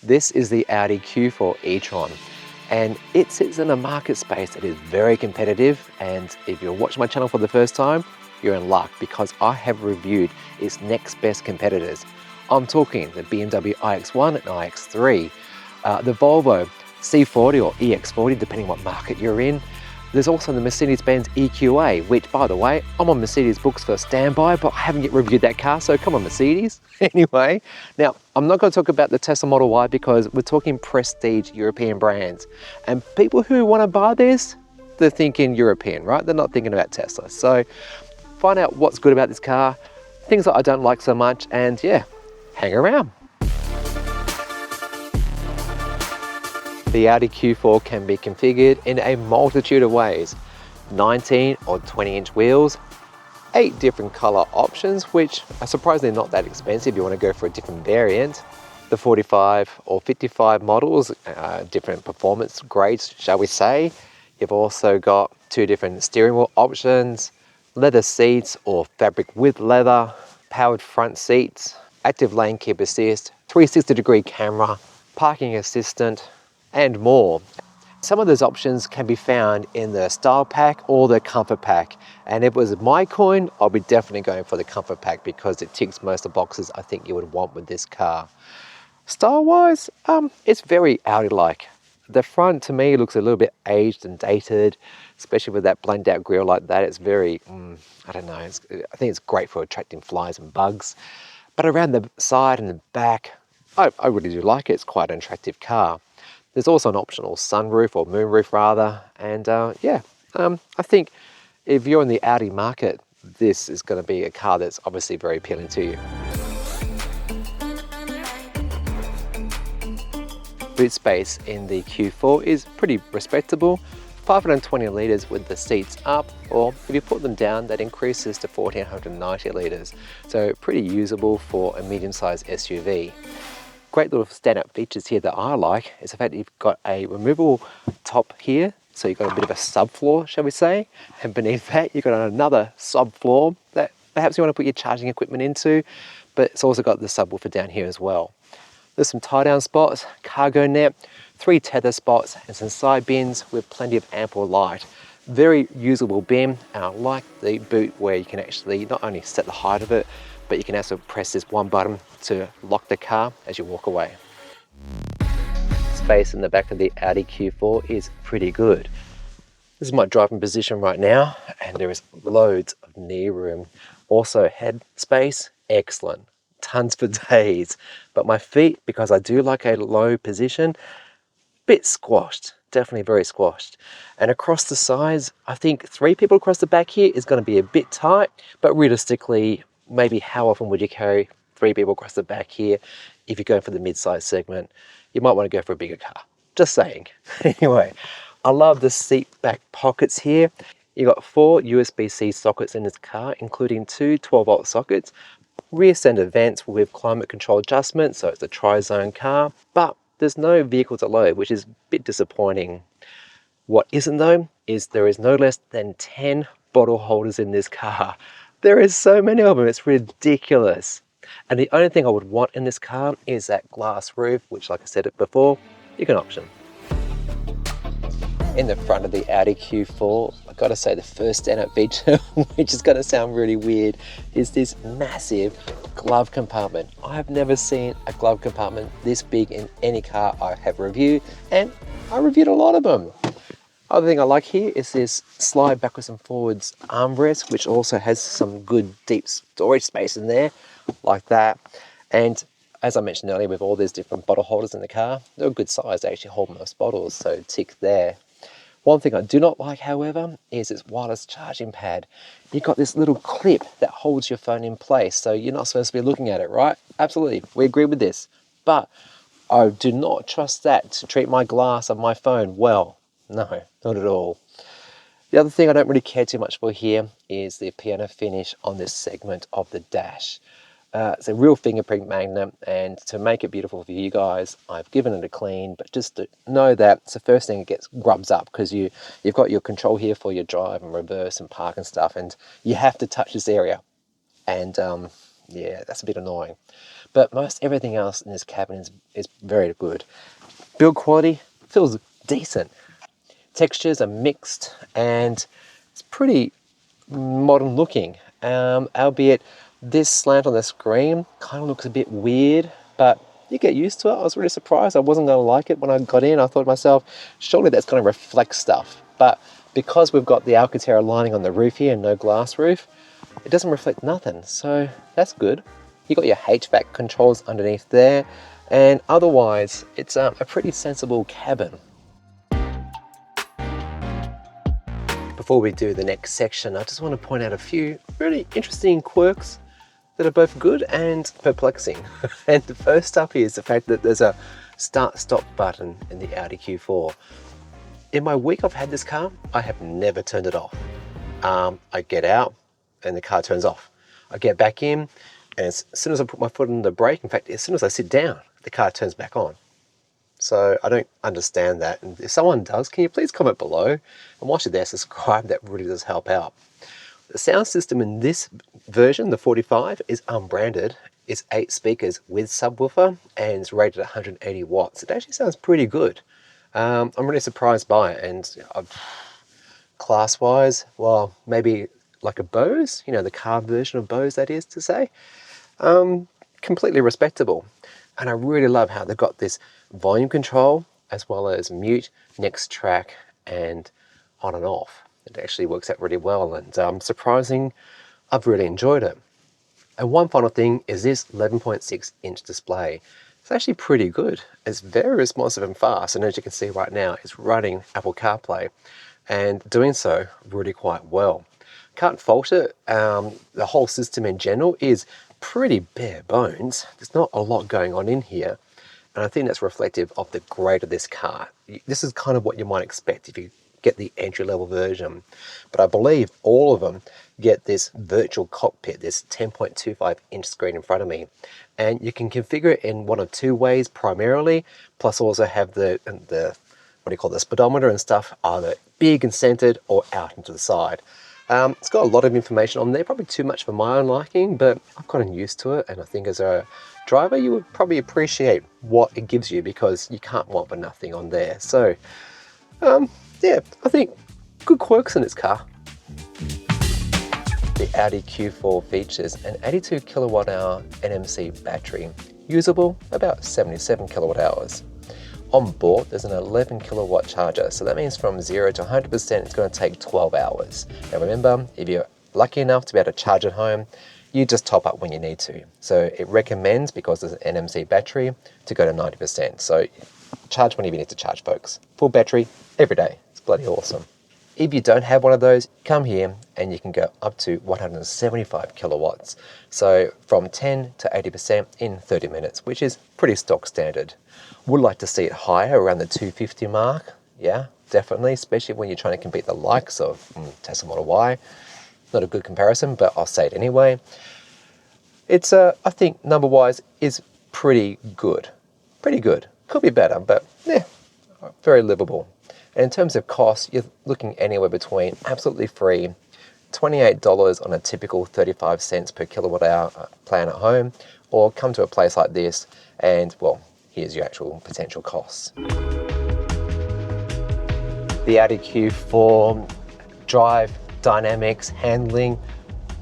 This is the Audi Q4 e-tron, and it sits in a market space that is very competitive. And if you're watching my channel for the first time, you're in luck because I have reviewed its next best competitors. I'm talking the BMW iX1 and iX3, the Volvo C40 or EX40, depending what market you're in. There's also the Mercedes-Benz EQA, which, by the way, I'm on Mercedes books for standby, but I haven't yet reviewed that car, so come on, Mercedes. Anyway, now, I'm not going to talk about the Tesla Model Y because we're talking prestige European brands. And people who want to buy this, they're thinking European, right? They're not thinking about Tesla. So find out what's good about this car, things that I don't like so much, and yeah, hang around. The Audi Q4 can be configured in a multitude of ways. 19 or 20-inch wheels, 8 different color options, which are surprisingly not that expensive. You want to go for a different variant. The 45 or 55 models, different performance grades, shall we say. You've also got 2 different steering wheel options, leather seats or fabric with leather, powered front seats, active lane keep assist, 360-degree camera, parking assistant, and more. Some of those options can be found in the style pack or the comfort pack. And if it was my coin, I'll be definitely going for the comfort pack because it ticks most of the boxes I think you would want with this car. Style-wise, it's very Audi-like. The front to me looks a little bit aged and dated, especially with that blended out grille like that. It's very, I don't know, I think it's great for attracting flies and bugs. But around the side and the back, I really do like it. It's quite an attractive car. There's also an optional sunroof or moonroof rather, and I think if you're in the Audi market, this is going to be a car that's obviously very appealing to you. Boot space in the Q4 is pretty respectable, 520 litres with the seats up, or if you put them down, that increases to 1490 litres, so pretty usable for a medium-sized SUV. Great little standout features here that I like is the fact that you've got a removable top here, so you've got a bit of a subfloor, shall we say, and beneath that you've got another subfloor that perhaps you want to put your charging equipment into, but it's also got the subwoofer down here as well. There's some tie-down spots, cargo net, 3 tether spots, and some side bins with plenty of ample light. Very usable bin, and I like the boot where you can actually not only set the height of it, but you can also press this one button to lock the car as you walk away. Space in the back of the Audi Q4 is pretty good. This is my driving position right now, and there is loads of knee room. Also head space, excellent. Tons for days. But my feet, because I do like a low position, bit squashed, definitely very squashed. And across the sides, I think 3 people across the back here is going to be a bit tight, but realistically, maybe how often would you carry 3 people across the back here if you're going for the mid-size segment? You might want to go for a bigger car. Just saying. Anyway, I love the seat back pockets here. You've got 4 USB-C sockets in this car, including 2 12-volt sockets, rear center vents with climate control adjustment, so it's a tri-zone car, but there's no vehicle to load, which is a bit disappointing. What isn't though, is there is no less than 10 bottle holders in this car. There is so many of them, it's ridiculous. And the only thing I would want in this car is that glass roof, which, like I said it before, you can option. In the front of the Audi Q4, I've got to say the first standout feature, which is going to sound really weird, is this massive glove compartment. I have never seen a glove compartment this big in any car I have reviewed, and I reviewed a lot of them. Other thing I like here is this slide backwards and forwards armrest, which also has some good deep storage space in there, like that. And as I mentioned earlier, with all these different bottle holders in the car, they're a good size. They actually hold most bottles, so tick there. One thing I do not like, however, is its wireless charging pad. You've got this little clip that holds your phone in place, so you're not supposed to be looking at it, right? Absolutely, we agree with this. But I do not trust that to treat my glass of my phone well. No, not at all. The other thing I don't really care too much for here is the piano finish on this segment of the dash. It's a real fingerprint magnet, and to make it beautiful for you guys, I've given it a clean, but just to know that it's the first thing that gets grubs up, because you've got your control here for your drive and reverse and park and stuff, and you have to touch this area. And yeah, that's a bit annoying. but most everything else in this cabin is very good. Build quality feels decent. Textures are mixed and it's pretty modern looking, albeit this slant on the screen kind of looks a bit weird, but you get used to it. I was really surprised. I wasn't going to like it when I got in. I thought to myself, surely that's going to reflect stuff. But because we've got the Alcantara lining on the roof here and no glass roof, it doesn't reflect nothing. So that's good. You got your HVAC controls underneath there, and otherwise it's a pretty sensible cabin. Before we do the next section, I just want to point out a few really interesting quirks that are both good and perplexing. And the first up is the fact that there's a start-stop button in the Audi Q4. In my week I've had this car, I have never turned it off. I get out and the car turns off. I get back in and as soon as I put my foot on the brake, in fact, as soon as I sit down, the car turns back on. So I don't understand that. And if someone does, can you please comment below? And whilst you're there, subscribe. That really does help out. The sound system in this version, the 45, is unbranded. It's 8 speakers with subwoofer and it's rated at 180 watts. It actually sounds pretty good. I'm really surprised by it. And class-wise, well, maybe like a Bose, you know, the car version of Bose, that is to say. Completely respectable. And I really love how they've got this volume control as well as mute, next track, and on and off. It actually works out really well, and surprising, I've really enjoyed it. And one final thing is this 11.6-inch display. It's actually pretty good. It's very responsive and fast, and as you can see right now, it's running Apple CarPlay and doing so really quite well. Can't fault it. The whole system in general is pretty bare bones. There's not a lot going on in here, and I think that's reflective of the grade of this car. This is kind of what you might expect if you get the entry-level version, but I believe all of them get this virtual cockpit, this 10.25-inch screen in front of me, and you can configure it in one of two ways primarily, plus also have the what do you call the speedometer and stuff, either big and centered or out into the side. It's got a lot of information on there, probably too much for my own liking, but I've gotten used to it, and I think as a driver you would probably appreciate what it gives you because you can't want for nothing on there. So yeah, I think good quirks in this car. The Audi Q4 features an 82 kilowatt hour NMC battery, usable about 77 kilowatt hours. On board, there's an 11 kilowatt charger, so that means from 0 to 100% it's going to take 12 hours. Now remember, if you're lucky enough to be able to charge at home, you just top up when you need to. So it recommends, because there's an NMC battery, to go to 90%. So charge whenever you need to charge, folks. Full battery every day. It's bloody awesome. If you don't have one of those, come here and you can go up to 175 kilowatts. So from 10 to 80% in 30 minutes, which is pretty stock standard. Would like to see it higher, around the 250 mark. Yeah, definitely, especially when you're trying to compete the likes of Tesla Model Y. Not a good comparison, but I'll say it anyway. It's, I think, number-wise, is pretty good. Pretty good. Could be better, but yeah, very livable. And in terms of cost, you're looking anywhere between absolutely free, $28 on a typical 35 cents per kilowatt hour plan at home, or come to a place like this and, well, here's your actual potential costs. The Audi Q4 drive, dynamics, handling,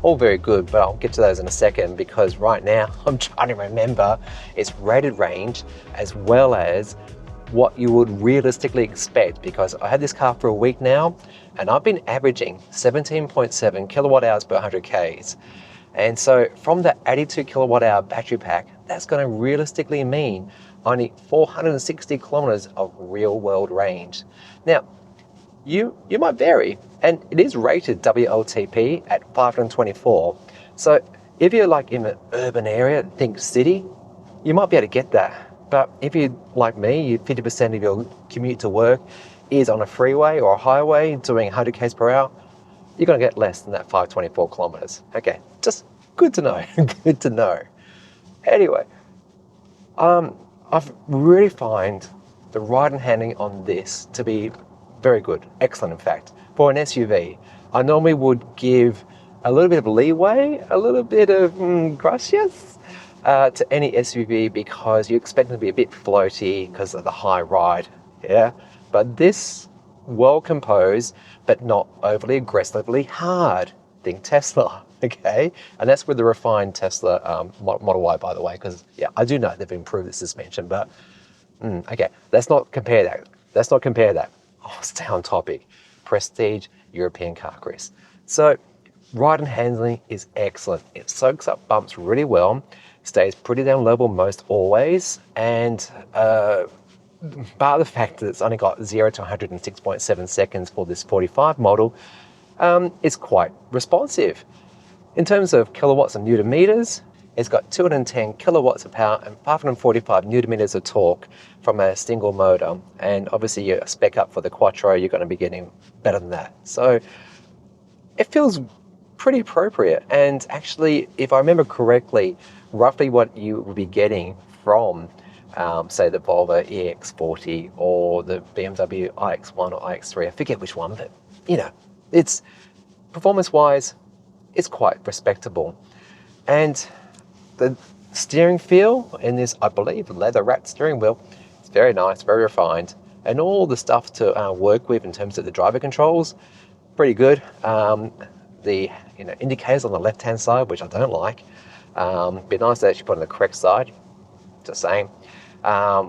all very good, but I'll get to those in a second because right now I'm trying to remember its rated range as well as what you would realistically expect, because I had this car for a week now and I've been averaging 17.7 kilowatt hours per 100 Ks. And so from the 82 kilowatt hour battery pack, that's going to realistically mean only 460 kilometers of real world range. Now, you might vary, and it is rated WLTP at 524. So if you're like in an urban area, think city, you might be able to get that. But if you're like me, 50% of your commute to work is on a freeway or a highway doing 100 k's per hour, you're going to get less than that 524 kilometers. Okay, just good to know, good to know. Anyway, I've really find the ride and handling on this to be very good, excellent in fact. For an SUV, I normally would give a little bit of leeway, a little bit of gracias, to any SUV because you expect it to be a bit floaty because of the high ride, yeah? But this, well composed, but not overly aggressively hard. Think Tesla, okay? And that's with the refined Tesla Model Y, by the way, because yeah, I do know they've improved the suspension, but okay, let's not compare that. Let's not compare that. Oh, stay on topic. Prestige European car, Chris. So, ride and handling is excellent. It soaks up bumps really well, stays pretty down level most always, and bar the fact that it's only got 0 to 106.7 seconds for this 45 model, it's quite responsive. In terms of kilowatts and newton meters, it's got 210 kilowatts of power and 545 newton meters of torque from a single motor. And obviously you spec up for the Quattro, you're going to be getting better than that. So it feels pretty appropriate. And actually, if I remember correctly, roughly what you would be getting from, say, the Volvo EX40 or the BMW iX1 or iX3, I forget which one, but you know, it's performance-wise, it's quite respectable. And the steering feel in this, I believe, leather-wrapped steering wheel, it's very nice, very refined, and all the stuff to work with in terms of the driver controls, pretty good. The indicators on the left-hand side, which I don't like, be nice to actually put on the correct side. Just saying.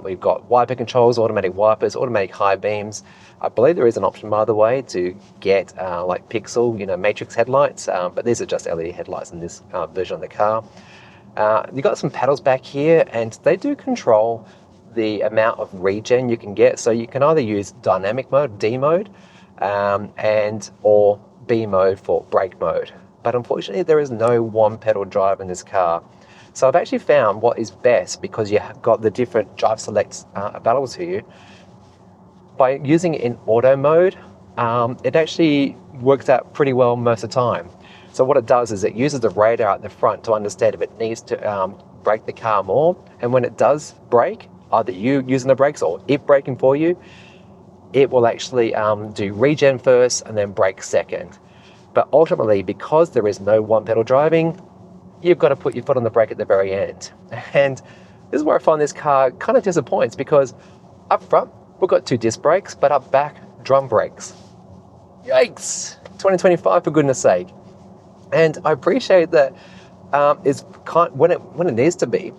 We've got wiper controls, automatic wipers, automatic high beams. I believe there is an option, by the way, to get like pixel, matrix headlights, but these are just LED headlights in this version of the car. You've got some paddles back here, and they do control the amount of regen you can get. So you can either use dynamic mode, D mode, or B mode for brake mode. But unfortunately, there is no one pedal drive in this car. So I've actually found what is best, because you have got the different drive selects available to you. By using it in auto mode, it actually works out pretty well most of the time. So what it does is it uses the radar at the front to understand if it needs to brake the car more. And when it does brake, either you using the brakes or it braking for you, it will actually do regen first and then brake second. But ultimately, because there is no one pedal driving, you've got to put your foot on the brake at the very end. And this is where I find this car kind of disappoints, because up front, we've got 2 disc brakes, but up back, drum brakes. Yikes! 2025, for goodness sake. And I appreciate that when it needs to be,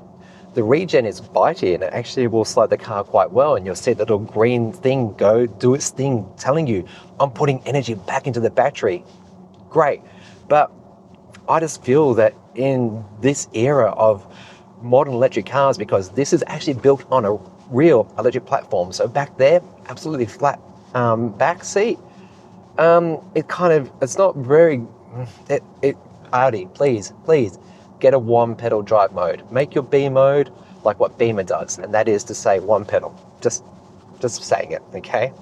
the regen is bitey and it actually will slow the car quite well, and you'll see the little green thing go do its thing, telling you, I'm putting energy back into the battery. Great. But I just feel that in this era of modern electric cars, because this is actually built on a real electric platform, so back there, absolutely flat back seat, it's not very, Audi, please, get a one pedal drive mode. Make your B mode like what Beamer does, and that is to say one pedal. Just saying it, okay?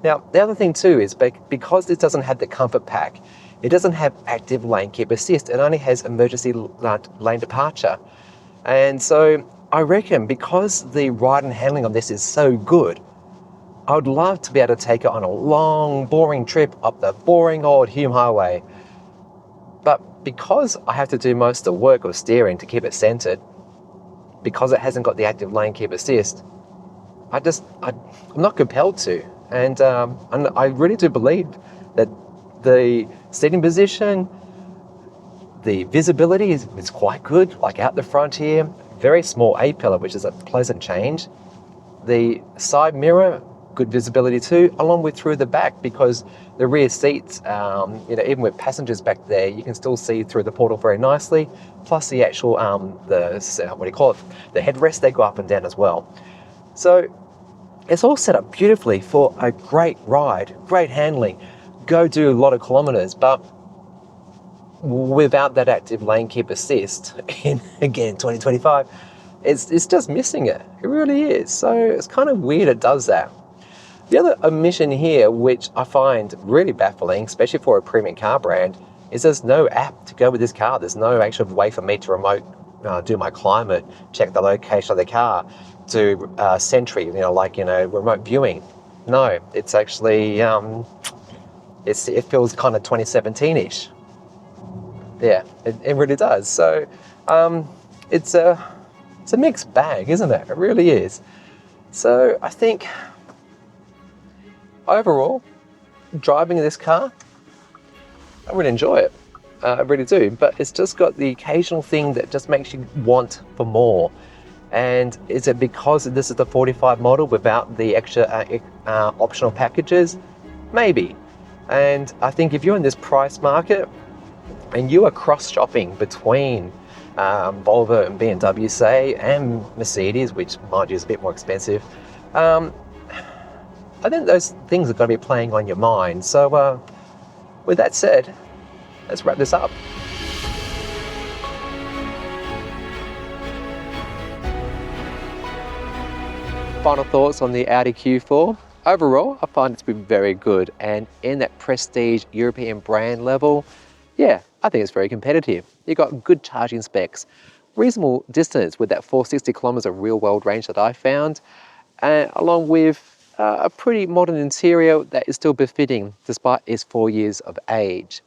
Now, the other thing too is because this doesn't have the comfort pack, it doesn't have active lane keep assist, it only has emergency lane departure. And so I reckon because the ride and handling on this is so good, I would love to be able to take it on a long, boring trip up the boring old Hume Highway. But because I have to do most of the work of steering to keep it centered, because it hasn't got the active lane keep assist, I'm not compelled to. And I really do believe that the seating position, the visibility is quite good, like out the front here, very small A-pillar, which is a pleasant change. The side mirror, good visibility too, along with through the back, because the rear seats, even with passengers back there, you can still see through the portal very nicely, plus the actual, the headrest, they go up and down as well. So it's all set up beautifully for a great ride, great handling, go do a lot of kilometers, but without that active lane keep assist in, again, 2025, it's just missing it. It really is. So it's kind of weird it does that. The other omission here, which I find really baffling, especially for a premium car brand, is there's no app to go with this car. There's no actual way for me to remote do my climate, check the location of the car, do Sentry, remote viewing. No, it's actually, it feels kind of 2017-ish. Yeah, it really does. So it's a mixed bag, isn't it? It really is. So I think overall, driving this car, I really enjoy it. I really do, but it's just got the occasional thing that just makes you want for more. And is it because this is the 45 model without the extra optional packages? Maybe. And I think if you're in this price market and you are cross-shopping between Volvo and BMW, say, and Mercedes, which mind you is a bit more expensive, I think those things are going to be playing on your mind. So with that said, let's wrap this up. Final thoughts on the Audi Q4. Overall, I find it to be very good, and in that prestige European brand level, yeah, I think it's very competitive. You've got good charging specs, reasonable distance with that 460 kilometers of real world range that I found, along with a pretty modern interior that is still befitting despite its 4 years of age.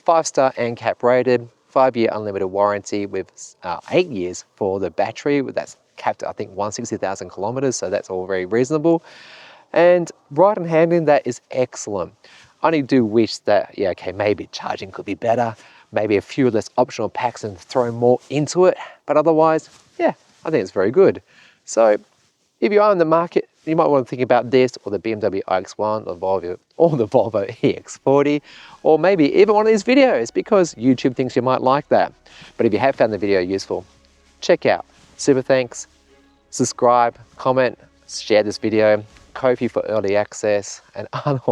5-star NCAP rated, 5-year unlimited warranty with 8 years for the battery. That's capped at, I think, 160,000 kilometers, so that's all very reasonable. And ride and handling, that is excellent. I only do wish that, yeah, okay, maybe charging could be better, maybe a few less optional packs and throw more into it, but otherwise, yeah, I think it's very good. So if you are in the market, you might want to think about this or the BMW iX1 or the Volvo EX40, or maybe even one of these videos because YouTube thinks you might like that. But if you have found the video useful, check out Super Thanks, subscribe, comment, share this video, Ko-fi for early access, and otherwise.